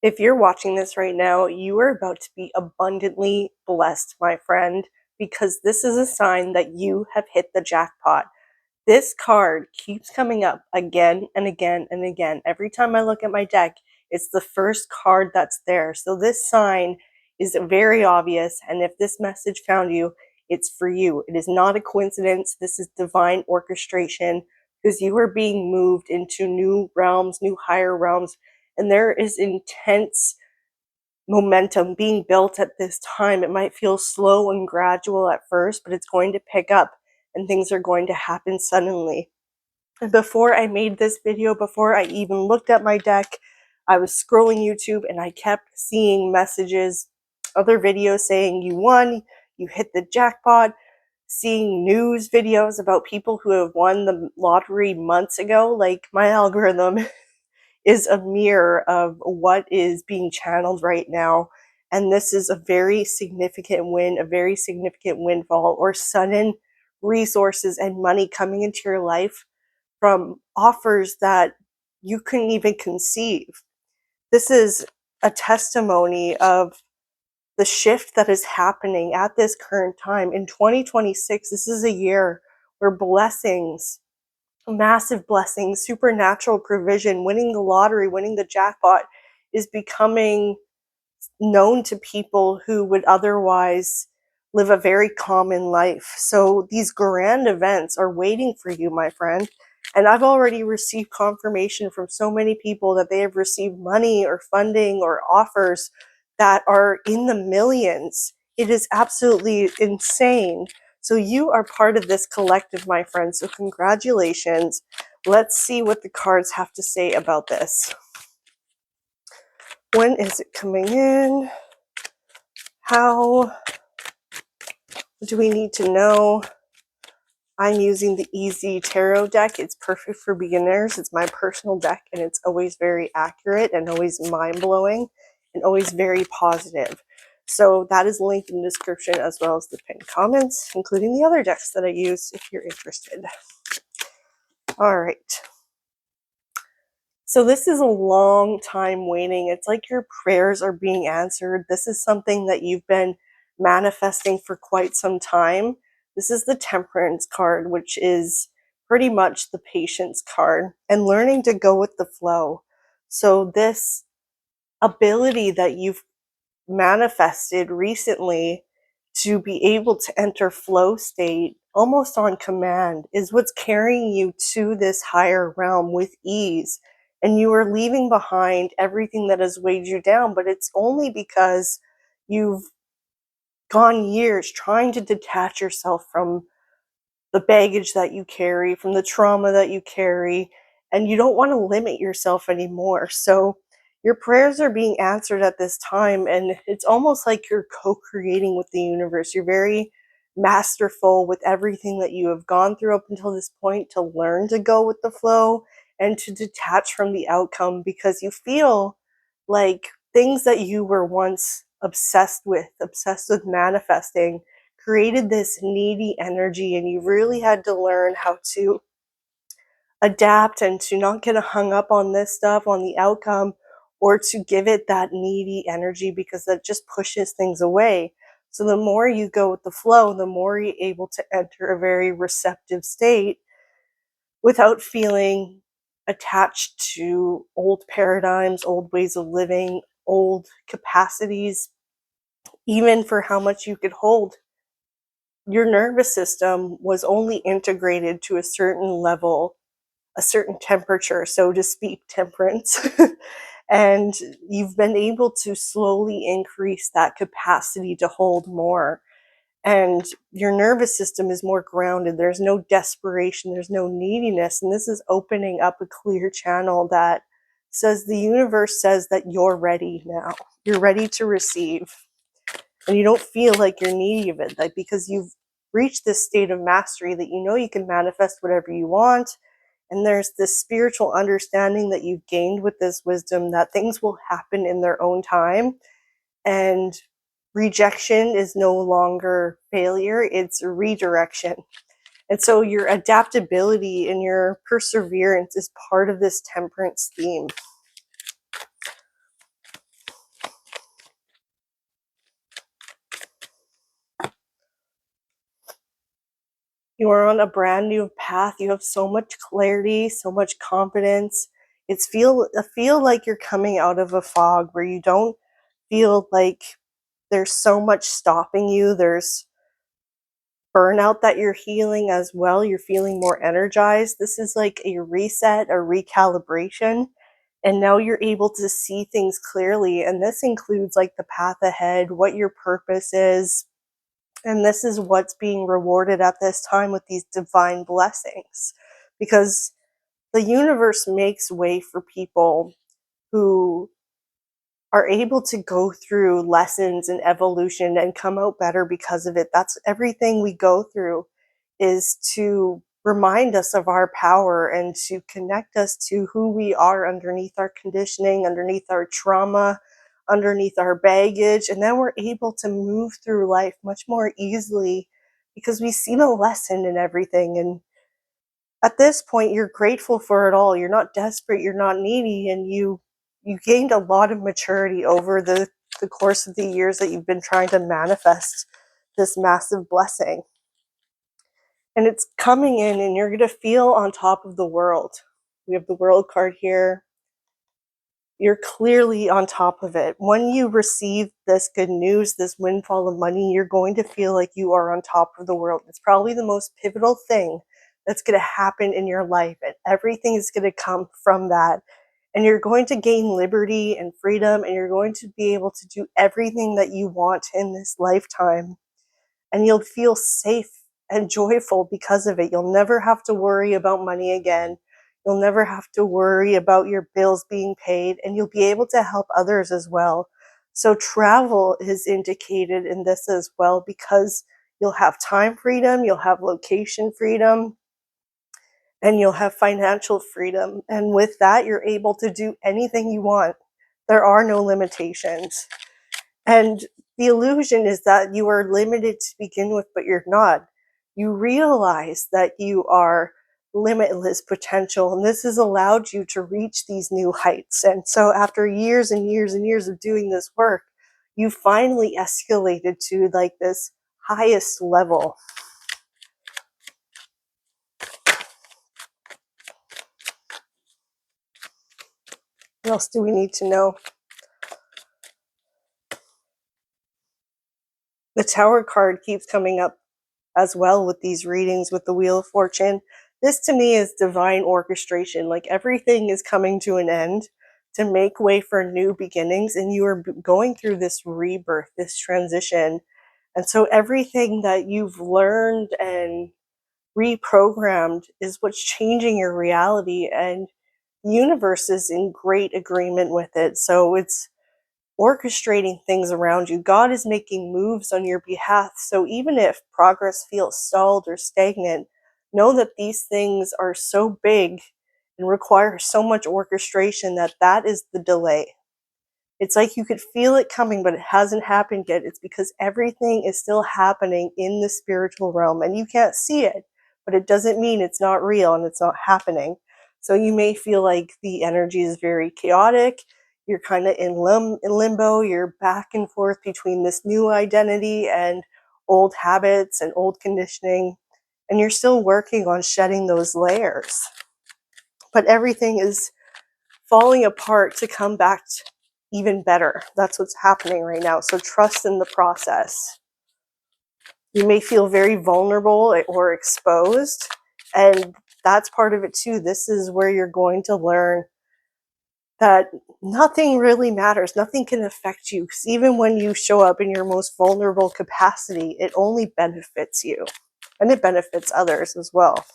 If you're watching this right now, you are about to be abundantly blessed, my friend, because this is a sign that you have hit the jackpot. This card keeps coming up again and again and again. Every time I look at my deck, it's the first card that's there. So this sign is very obvious, and if this message found you, it's for you. It is not a coincidence. This is divine orchestration because you are being moved into new realms, new higher realms, and there is intense momentum being built at this time. It might feel slow and gradual at first, but it's going to pick up and things are going to happen suddenly. And before I made this video, before I even looked at my deck, I was scrolling YouTube and I kept seeing messages, other videos saying you won, you hit the jackpot, seeing news videos about people who have won the lottery months ago. Like, my algorithm is a mirror of what is being channeled right now. And this is a very significant win, a very significant windfall, or sudden resources and money coming into your life from offers that you couldn't even conceive. This is a testimony of the shift that is happening at this current time. In 2026, this is a year where blessings, massive blessings, supernatural provision, winning the lottery, winning the jackpot is becoming known to people who would otherwise live a very common life. So these grand events are waiting for you, my friend. And I've already received confirmation from so many people that they have received money or funding or offers that are in the millions. It is absolutely insane. So you are part of this collective, my friend. So congratulations. Let's see what the cards have to say about this. When is it coming in? How do we need to know? I'm using the Easy Tarot deck. It's perfect for beginners. It's my personal deck, and it's always very accurate and always mind-blowing and always very positive. So that is linked in the description as well as the pinned comments, including the other decks that I use if you're interested. All right. So this is a long time waiting. It's like your prayers are being answered. This is something that you've been manifesting for quite some time. This is the Temperance card, which is pretty much the Patience card, and learning to go with the flow. So this ability that you've manifested recently to be able to enter flow state almost on command is what's carrying you to this higher realm with ease. And you are leaving behind everything that has weighed you down, but it's only because you've gone years trying to detach yourself from the baggage that you carry, from the trauma that you carry, and you don't want to limit yourself anymore. So your prayers are being answered at this time, and it's almost like you're co-creating with the universe. You're very masterful with everything that you have gone through up until this point to learn to go with the flow and to detach from the outcome, because you feel like things that you were once obsessed with manifesting, created this needy energy, and you really had to learn how to adapt and to not get hung up on this stuff, on the outcome, or to give it that needy energy, because that just pushes things away. So the more you go with the flow, the more you're able to enter a very receptive state without feeling attached to old paradigms, old ways of living, old capacities, even for how much you could hold. Your nervous system was only integrated to a certain level, a certain temperature, so to speak, temperance. And you've been able to slowly increase that capacity to hold more. And your nervous system is more grounded. There's no desperation, there's no neediness. And this is opening up a clear channel that says the universe says that you're ready now. You're ready to receive. And you don't feel like you're needy of it, like, because you've reached this state of mastery that you know you can manifest whatever you want. And there's this spiritual understanding that you've gained with this wisdom that things will happen in their own time. And rejection is no longer failure, it's a redirection. And so your adaptability and your perseverance is part of this temperance theme. You are on a brand new path. You have so much clarity, so much confidence. I feel like you're coming out of a fog where you don't feel like there's so much stopping you. There's burnout that you're healing as well. You're feeling more energized. This is like a reset, a recalibration. And now you're able to see things clearly. And this includes like the path ahead, what your purpose is. And this is what's being rewarded at this time with these divine blessings. Because the universe makes way for people who are able to go through lessons and evolution and come out better because of it. That's everything we go through, is to remind us of our power and to connect us to who we are underneath our conditioning, underneath our trauma, underneath our baggage. And then we're able to move through life much more easily because we see the lesson in everything. And at this point, you're grateful for it all. You're not desperate, you're not needy, and you gained a lot of maturity over the course of the years that you've been trying to manifest this massive blessing. And it's coming in, and you're going to feel on top of the world. We have the world card here. You're clearly on top of it. When you receive this good news, this windfall of money, you're going to feel like you are on top of the world. It's probably the most pivotal thing that's going to happen in your life, and everything is going to come from that. And you're going to gain liberty and freedom, and you're going to be able to do everything that you want in this lifetime. And you'll feel safe and joyful because of it. You'll never have to worry about money again. You'll never have to worry about your bills being paid, and you'll be able to help others as well. So travel is indicated in this as well, because you'll have time freedom, you'll have location freedom, and you'll have financial freedom. And with that, you're able to do anything you want. There are no limitations. And the illusion is that you are limited to begin with, but you're not. You realize that you are limitless potential, and this has allowed you to reach these new heights. And so after years and years and years of doing this work, you finally escalated to like this highest level. What else do we need to know? The Tower card keeps coming up as well with these readings with the Wheel of Fortune. This to me is divine orchestration. Like everything is coming to an end to make way for new beginnings, and you are going through this rebirth, this transition. And so everything that you've learned and reprogrammed is what's changing your reality, and the universe is in great agreement with it. So it's orchestrating things around you. God is making moves on your behalf. So even if progress feels stalled or stagnant, know that these things are so big and require so much orchestration that that is the delay. It's like you could feel it coming, but it hasn't happened yet. It's because everything is still happening in the spiritual realm, and you can't see it, but it doesn't mean it's not real and it's not happening. So you may feel like the energy is very chaotic. You're kind of in limbo. You're back and forth between this new identity and old habits and old conditioning, and you're still working on shedding those layers. But everything is falling apart to come back even better. That's what's happening right now. So trust in the process. You may feel very vulnerable or exposed, and that's part of it too. This is where you're going to learn that nothing really matters. Nothing can affect you, because even when you show up in your most vulnerable capacity, it only benefits you, and it benefits others as well.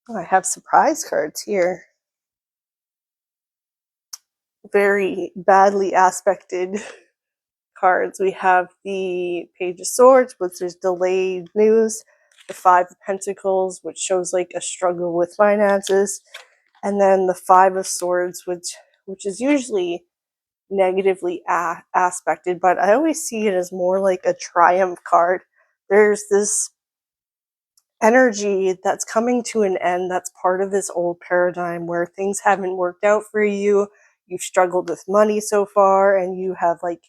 Oh, I have surprise cards here. Very badly aspected cards. We have the Page of Swords, which is delayed news, the Five of Pentacles, which shows like a struggle with finances, and then the Five of Swords, which is usually negatively aspected, but I always see it as more like a triumph card. There's this energy that's coming to an end that's part of this old paradigm where things haven't worked out for you. You've struggled with money so far, and you have like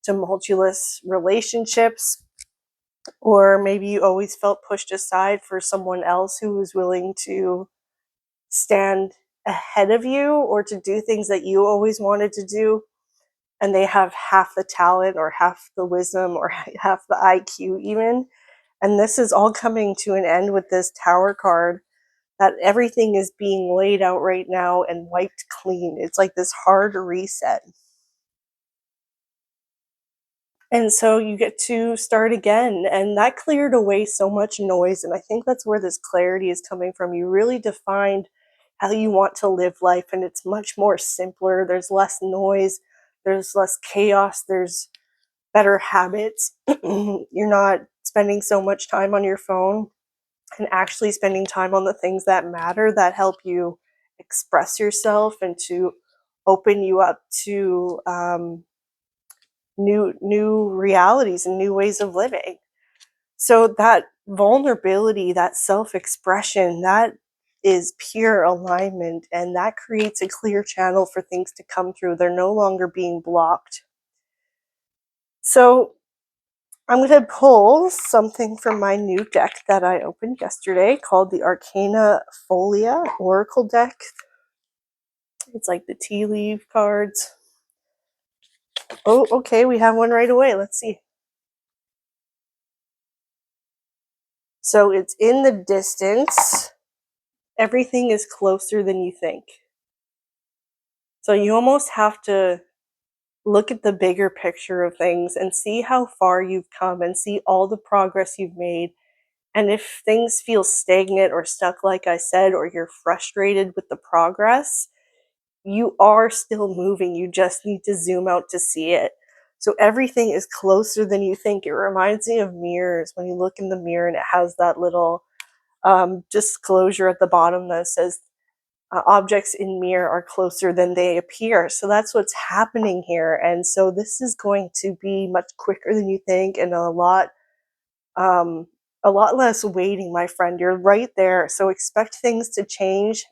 tumultuous relationships, Or maybe you always felt pushed aside for someone else who was willing to stand ahead of you or to do things that you always wanted to do, and they have half the talent or half the wisdom or half the IQ even. And this is all coming to an end with this Tower card, that everything is being laid out right now and wiped clean. It's like this hard reset. And so you get to start again. And that cleared away so much noise. And I think that's where this clarity is coming from. You really defined how you want to live life, and it's much more simpler. There's less noise, there's less chaos, there's better habits. You're not spending so much time on your phone and actually spending time on the things that matter, that help you express yourself and to open you up to new realities and new ways of living. So that vulnerability, that self-expression, that is pure alignment, and that creates a clear channel for things to come through. They're no longer being blocked. So I'm going to pull something from my new deck that I opened yesterday called the Arcana Folia Oracle deck. It's like the tea leaf cards. Oh, okay, we have one right away. Let's see. So it's in the distance. Everything is closer than you think. So you almost have to look at the bigger picture of things and see how far you've come and see all the progress you've made. And if things feel stagnant or stuck, like I said, or you're frustrated with the progress, you are still moving. You just need to zoom out to see it. So everything is closer than you think. It reminds me of mirrors. When you look in the mirror and it has that little disclosure at the bottom that says objects in mirror are closer than they appear. So that's what's happening here. And so this is going to be much quicker than you think, and a lot less waiting, my friend. You're right there. So expect things to change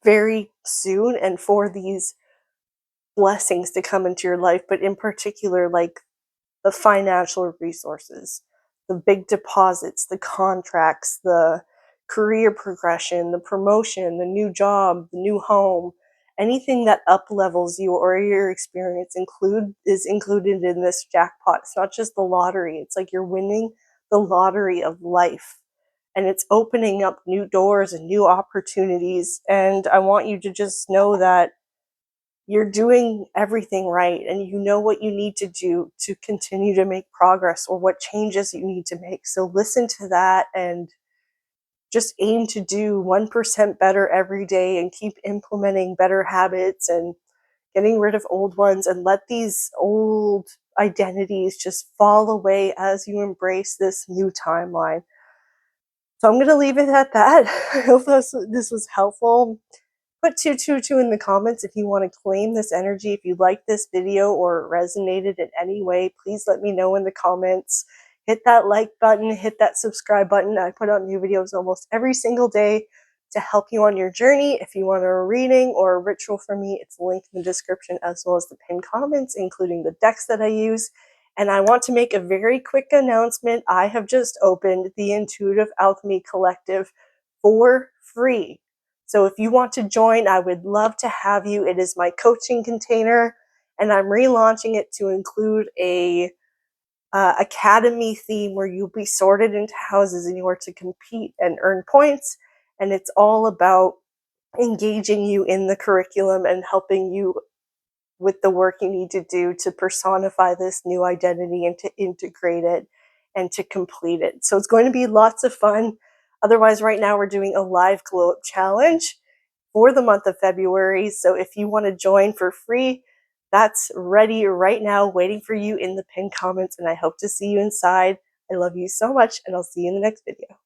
very soon, and for these blessings to come into your life, but in particular, like the financial resources, the big deposits, the contracts, the career progression, the promotion, the new job, the new home, anything that up levels you or your experience is included in this jackpot. It's not just the lottery. It's like you're winning the lottery of life, and it's opening up new doors and new opportunities. And I want you to just know that you're doing everything right, and you know what you need to do to continue to make progress, or what changes you need to make. So listen to that and just aim to do 1% better every day, and keep implementing better habits and getting rid of old ones, and let these old identities just fall away as you embrace this new timeline. So I'm going to leave it at that. I hope this was helpful. Put 222 in the comments if you want to claim this energy. If you liked this video or resonated in any way, please let me know in the comments. Hit that like button, hit that subscribe button. I put out new videos almost every single day to help you on your journey. If you want a reading or a ritual from me, it's linked in the description, as well as the pinned comments, including the decks that I use. And I want to make a very quick announcement. I have just opened the Intuitive Alchemy Collective for free. So if you want to join, I would love to have you. It is my coaching container, and I'm relaunching it to include a academy theme where you'll be sorted into houses and you are to compete and earn points. And it's all about engaging you in the curriculum and helping you with the work you need to do to personify this new identity and to integrate it and to complete it. So it's going to be lots of fun. Otherwise, right now we're doing a live glow up challenge for the month of February. So if you want to join for free, that's ready right now, waiting for you in the pinned comments. And I hope to see you inside. I love you so much, and I'll see you in the next video.